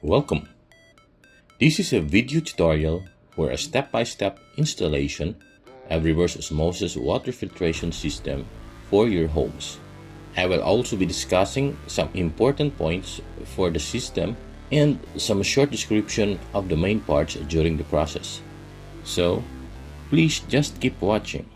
Welcome! This is a video tutorial for a step-by-step installation of reverse osmosis water filtration system for your homes. I will also be discussing some important points for the system and some short description of the main parts during the process. So, please just keep watching.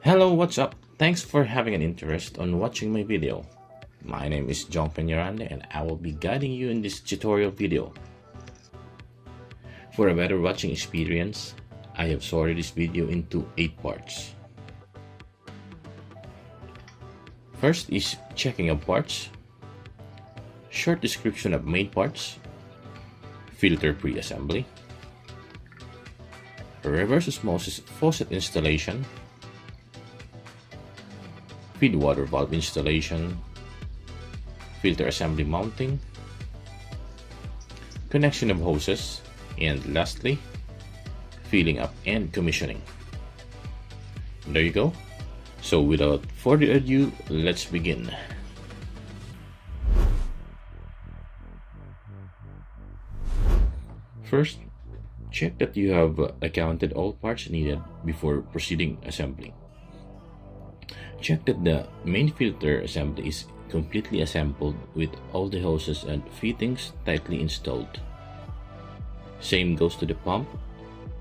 Hello, what's up? Thanks for having an interest on watching my video. My name is John Peñaranda and I will be guiding you in this tutorial video. For a better watching experience, I have sorted this video into 8 parts. First is checking of parts, short description of main parts, filter pre-assembly, reverse osmosis faucet installation, feed water valve installation, filter assembly mounting, connection of hoses, and lastly, filling up and commissioning. There you go. So without further ado, let's begin. First, check that you have accounted all parts needed before proceeding assembly. Check that the main filter assembly is completely assembled with all the hoses and fittings tightly installed. Same goes to the pump,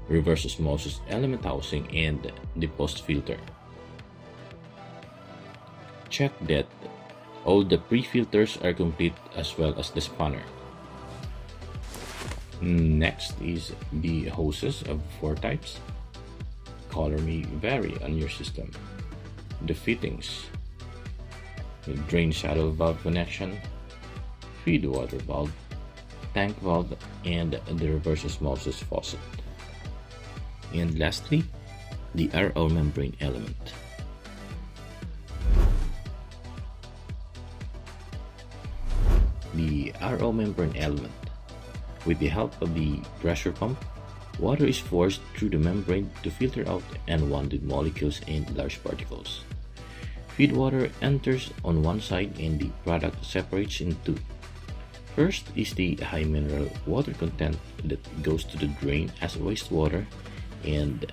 reverse osmosis element housing, and the post filter. Check that all the pre-filters are complete as well as the spanner. Next is the hoses of 4 types. Color may vary on your system. The fittings, the drain saddle valve connection, feed water valve, tank valve, and the reverse osmosis faucet. And lastly, the RO membrane element. The RO membrane element. With the help of the pressure pump, water is forced through the membrane to filter out unwanted molecules and large particles. Feed water enters on one side and the product separates in 2. First is the high mineral water content that goes to the drain as wastewater, and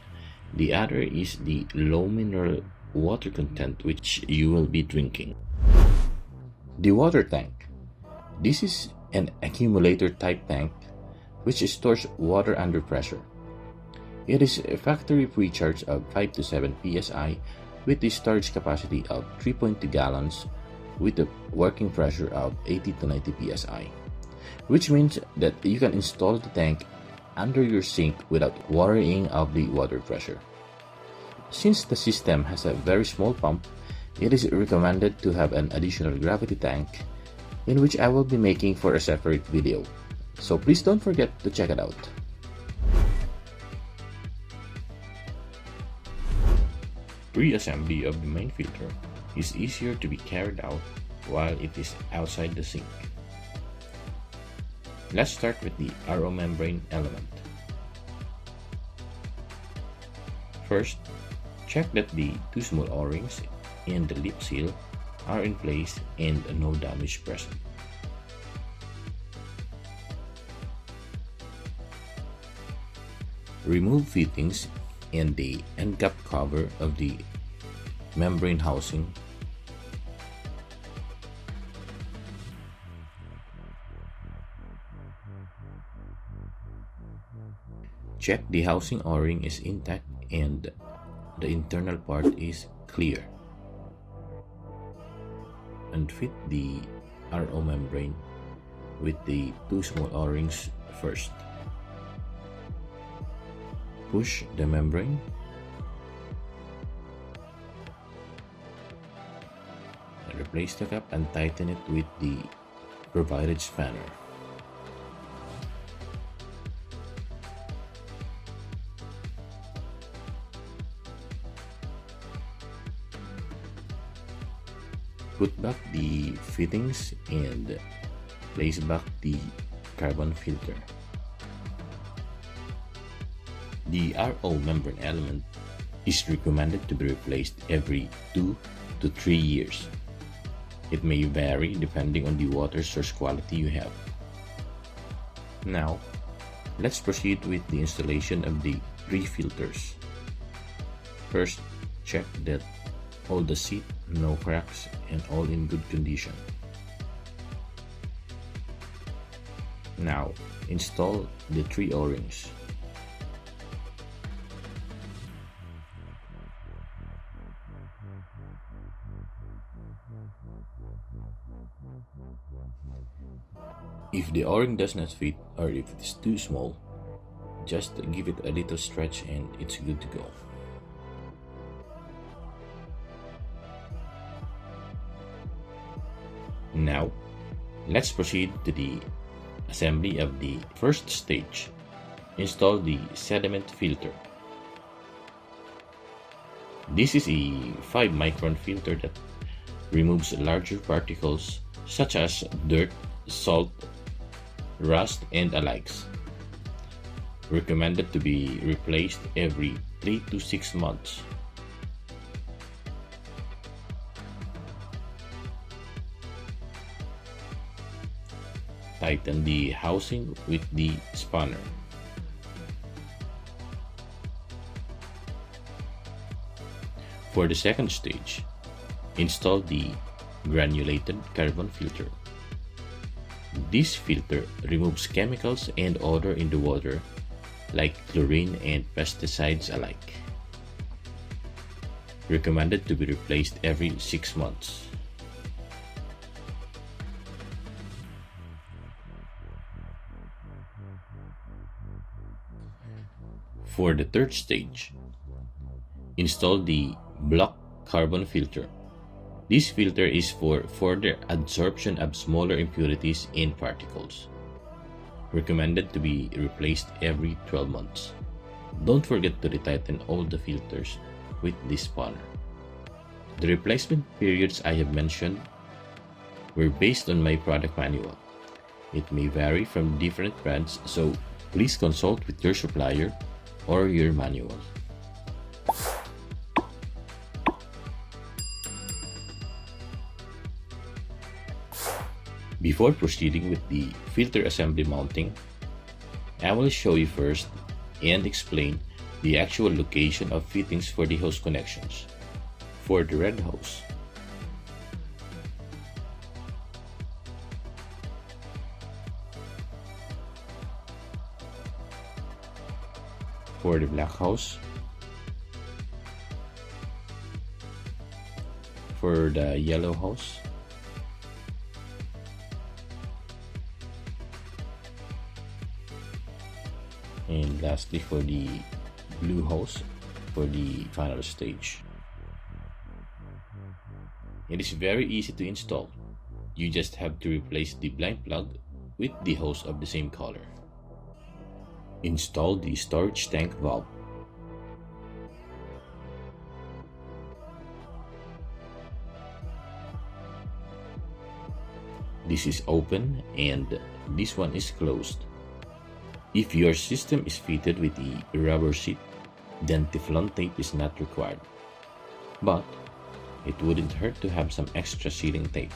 the other is the low mineral water content which you will be drinking. The water tank. This is an accumulator type tank which stores water under pressure. It is a factory pre-charge of 5 to 7 psi with the storage capacity of 3.2 gallons with a working pressure of 80 to 90 psi, which means that you can install the tank under your sink without worrying of the water pressure. Since the system has a very small pump, it is recommended to have an additional gravity tank, in which I will be making for a separate video, so please don't forget to check it out. Pre-assembly of the main filter is easier to be carried out while it is outside the sink. Let's start with the RO membrane element. First, check that the 2 small O-rings and the lip seal are in place and no damage present. Remove fittings and the end cap cover of the membrane housing. Check the housing O-ring is intact and the internal part is clear. And fit the RO membrane with the 2 small O-rings first. Push the membrane and replace the cap and tighten it with the provided spanner. Put back the fittings and place back the carbon filter. The RO membrane element is recommended to be replaced every 2 to 3 years. It may vary depending on the water source quality you have. Now, let's proceed with the installation of the 3 filters. First, check that all the seat, no cracks, and all in good condition. Now, install the 3 O-rings. If the O-ring does not fit or if it is too small, just give it a little stretch and it's good to go. Now, let's proceed to the assembly of the first stage. Install the sediment filter. This is a 5-micron filter that removes larger particles such as dirt, salt, rust, and alikes. Recommended to be replaced every 3 to 6 months. Tighten the housing with the spanner. For the second stage, install the granulated carbon filter. This filter removes chemicals and odor in the water like chlorine and pesticides alike. Recommended to be replaced every 6 months. For the third stage, install the block carbon filter. This filter is for further adsorption of smaller impurities and particles. Recommended to be replaced every 12 months. Don't forget to retighten all the filters with this spanner. The replacement periods I have mentioned were based on my product manual. It may vary from different brands, so please consult with your supplier or your manual. Before proceeding with the filter assembly mounting, I will show you first and explain the actual location of fittings for the hose connections. For the red hose, for the black hose, for the yellow hose, and lastly for the blue hose for the final stage. It is very easy to install. You just have to replace the blind plug with the hose of the same color. Install the storage tank valve. This is open and this one is closed. If your system is fitted with a rubber seat, then Teflon tape is not required. But it wouldn't hurt to have some extra sealing tape.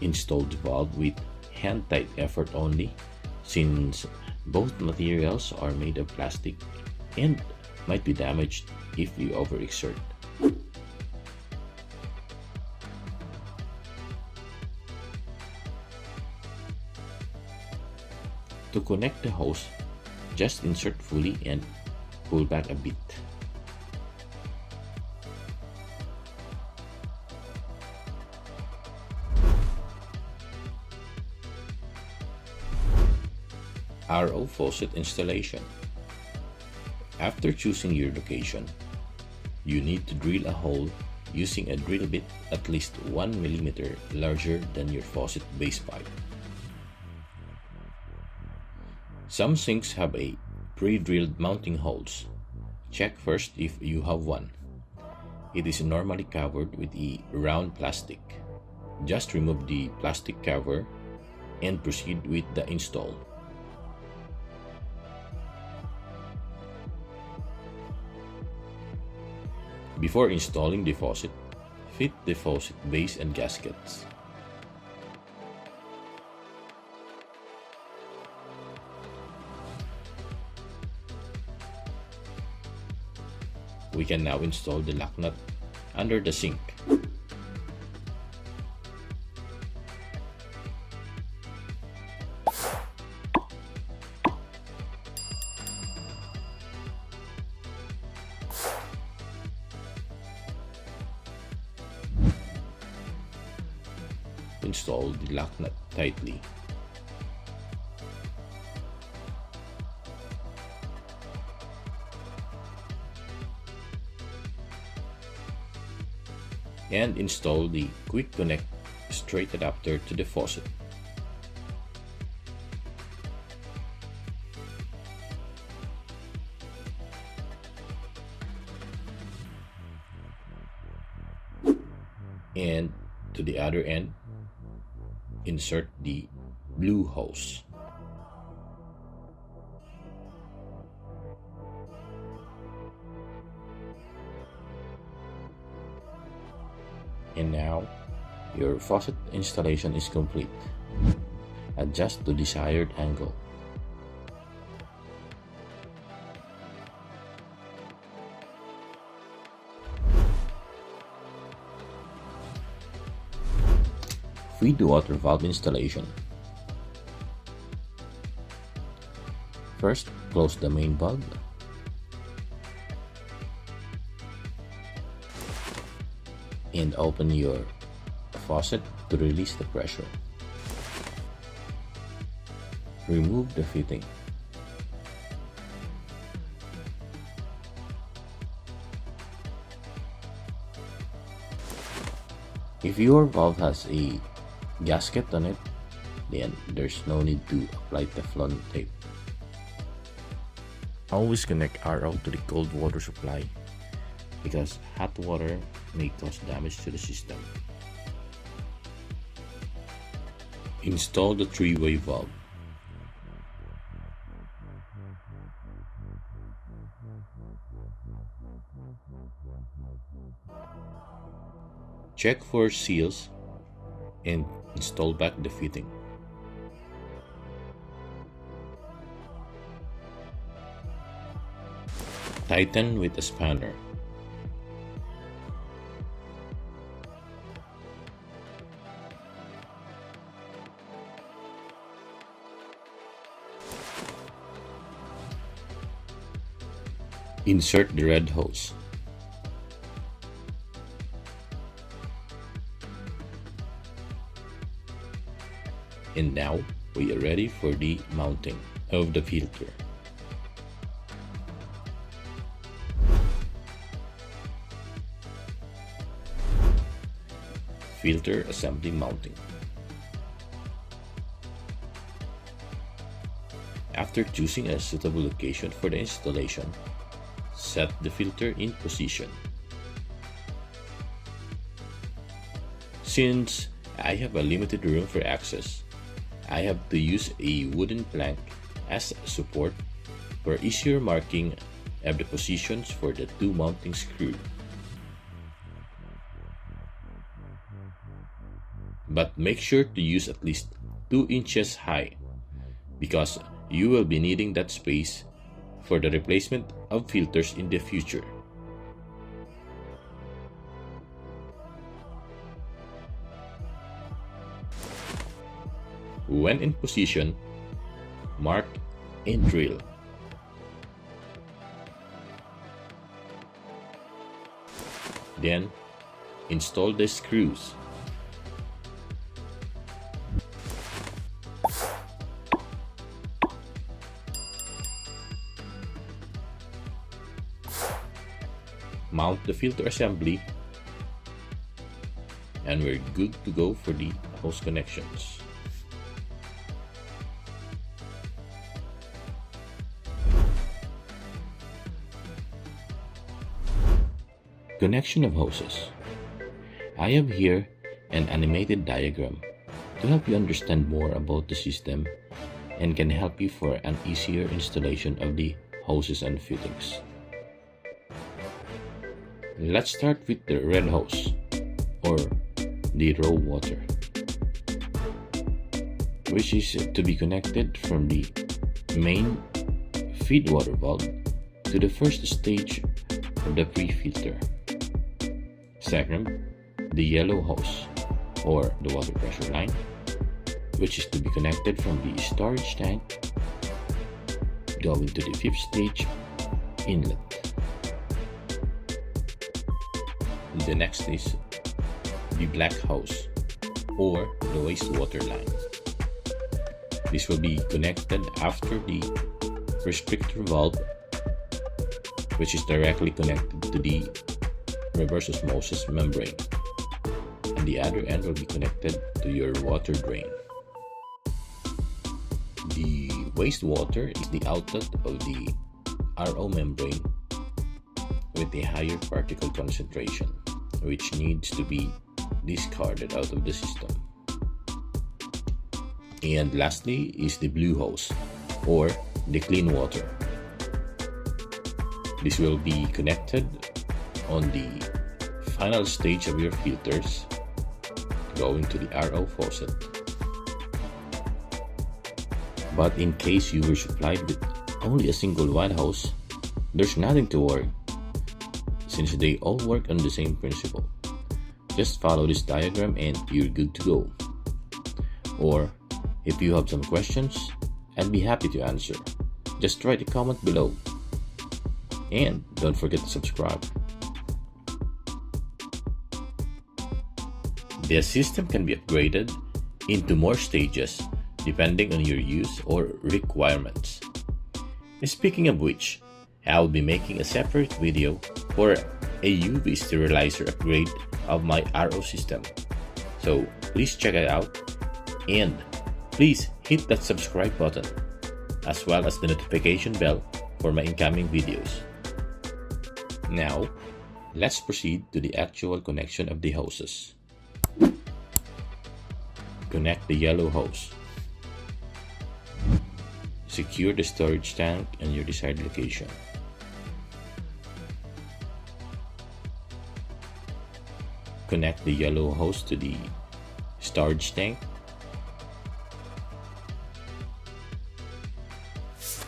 Install the valve with hand-tight effort only, since both materials are made of plastic and might be damaged if you overexert. To connect the hose, just insert fully and pull back a bit. RO faucet installation. After choosing your location, you need to drill a hole using a drill bit at least 1 mm larger than your faucet base pipe. Some sinks have a pre-drilled mounting holes. Check first if you have one. It is normally covered with a round plastic. Just remove the plastic cover and proceed with the install. Before installing the faucet, fit the faucet base and gaskets. We can now install the lock nut under the sink. Install the lock nut tightly. And install the quick connect straight adapter to the faucet. And to the other end, insert the blue hose. And now, your faucet installation is complete. Adjust to desired angle. Feed the water valve installation. First, close the main valve. And open your faucet to release the pressure. Remove the fitting. If your valve has a gasket on it, then there's no need to apply Teflon tape. Always connect RO to the cold water supply because hot water may cause damage to the system. Install the three-way valve. Check for seals and install back the fitting. Tighten with a spanner. Insert the red hose. And now we are ready for the mounting of the filter. Filter assembly mounting. After choosing a suitable location for the installation, set the filter in position. Since I have a limited room for access, I have to use a wooden plank as support for easier marking of the positions for the two mounting screws. But make sure to use at least 2 inches high because you will be needing that space for the replacement of filters in the future. When in position, mark and drill. Then, install the screws. Mount the filter assembly, and we're good to go for the hose connections. Connection of hoses. I have here an animated diagram to help you understand more about the system and can help you for an easier installation of the hoses and fittings. Let's start with the red hose, or the raw water, which is to be connected from the main feed water valve to the first stage of the pre-filter. Second, the yellow hose, or the water pressure line, which is to be connected from the storage tank going to the fifth stage inlet. The next is the black hose, or the wastewater line. This will be connected after the restrictor valve, which is directly connected to the reverse osmosis membrane, and the other end will be connected to your water drain. The wastewater is the outlet of the RO membrane with a higher particle concentration, which needs to be discarded out of the system. And lastly is the blue hose, or the clean water. This will be connected on the final stage of your filters going to the RO faucet. But in case you were supplied with only a single white hose, there's nothing to worry, since they all work on the same principle. Just follow this diagram and you're good to go. Or if you have some questions, I'd be happy to answer. Just write a comment below. And don't forget to subscribe. The system can be upgraded into more stages depending on your use or requirements. Speaking of which, I'll be making a separate video for a UV sterilizer upgrade of my RO system. So please check it out, and please hit that subscribe button as well as the notification bell for my incoming videos. Now, let's proceed to the actual connection of the hoses. Connect the yellow hose. Secure the storage tank in your desired location. Connect the yellow hose to the storage tank.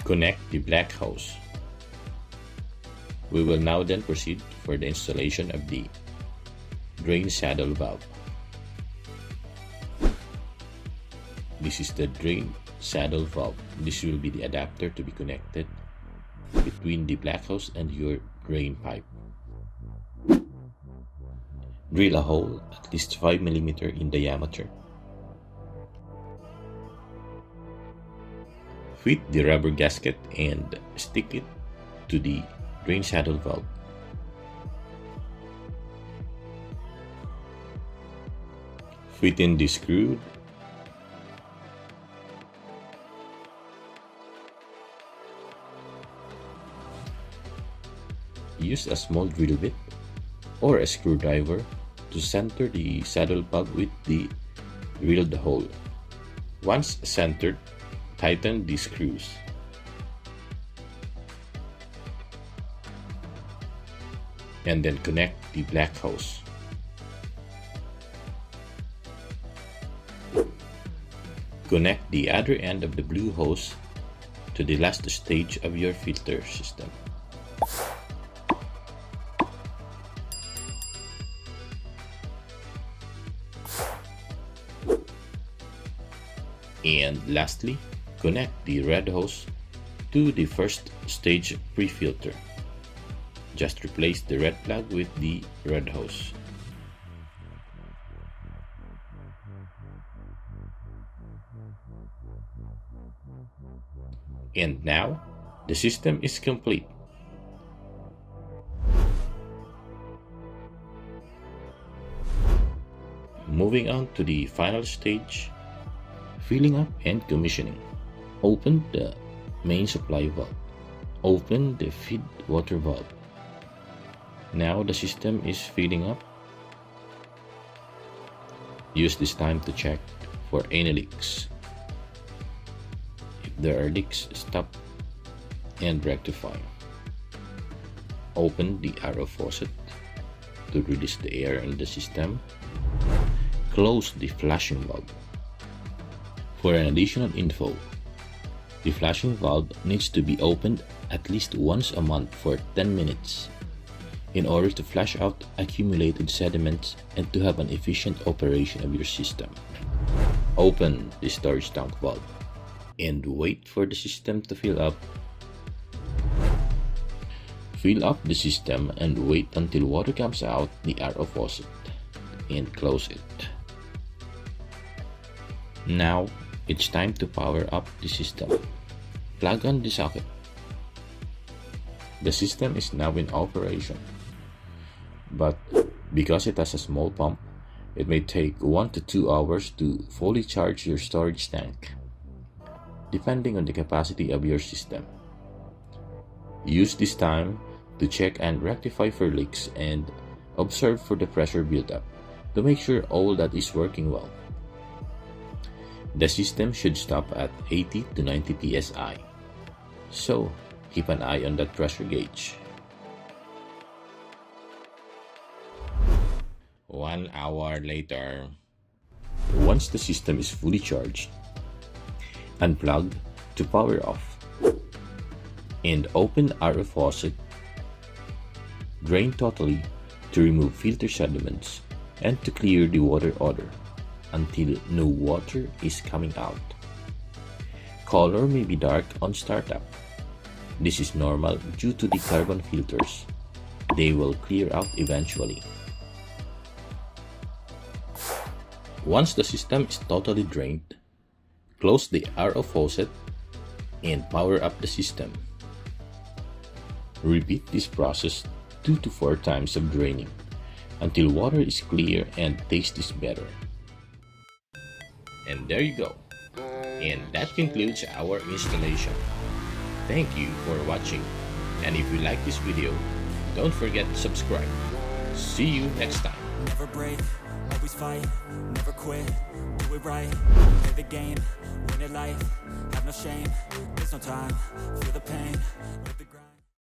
Connect the black hose. We will now then proceed for the installation of the drain saddle valve. This is the drain saddle valve. This will be the adapter to be connected between the black hose and your drain pipe. Drill a hole at least 5 mm in diameter. Fit the rubber gasket and stick it to the drain saddle valve. Fit in the screw. Use a small drill bit or a screwdriver to center the saddle valve with the drilled hole. Once centered, tighten the screws. And then connect the black hose. Connect the other end of the blue hose to the last stage of your filter system. And lastly, connect the red hose to the first stage pre-filter. Just replace the red plug with the red hose. And now, the system is complete. Moving on to the final stage, filling up and commissioning. Open the main supply valve. Open the feed water valve. Now the system is filling up. Use this time to check for any leaks. If there are leaks, stop and rectify. Open the RO faucet to release the air in the system, close the flashing valve. For an additional info, the flashing valve needs to be opened at least once a month for 10 minutes in order to flush out accumulated sediments and to have an efficient operation of your system. Open the storage tank valve and wait for the system to fill up. Fill up the system and wait until water comes out the RO faucet and close it. Now, it's time to power up the system. Plug on the socket. The system is now in operation, but because it has a small pump, it may take 1 to 2 hours to fully charge your storage tank, depending on the capacity of your system. Use this time to check and rectify for leaks and observe for the pressure buildup to make sure all that is working well. The system should stop at 80 to 90 psi, so keep an eye on that pressure gauge. 1 hour later. Once the system is fully charged, unplug to power off and open RO faucet. Drain totally to remove filter sediments and to clear the water odor until no water is coming out. Color may be dark on startup. This is normal due to the carbon filters. They will clear out eventually. Once the system is totally drained, close the RO faucet and power up the system. Repeat this process 2 to 4 times of draining until water is clear and taste is better. And there you go. And that concludes our installation. Thank you for watching. And if you like this video, don't forget to subscribe. See you next time. Never break, always fight, never quit, do it right, play the game, win it life, have no shame, there's no time, feel the pain, live the grind.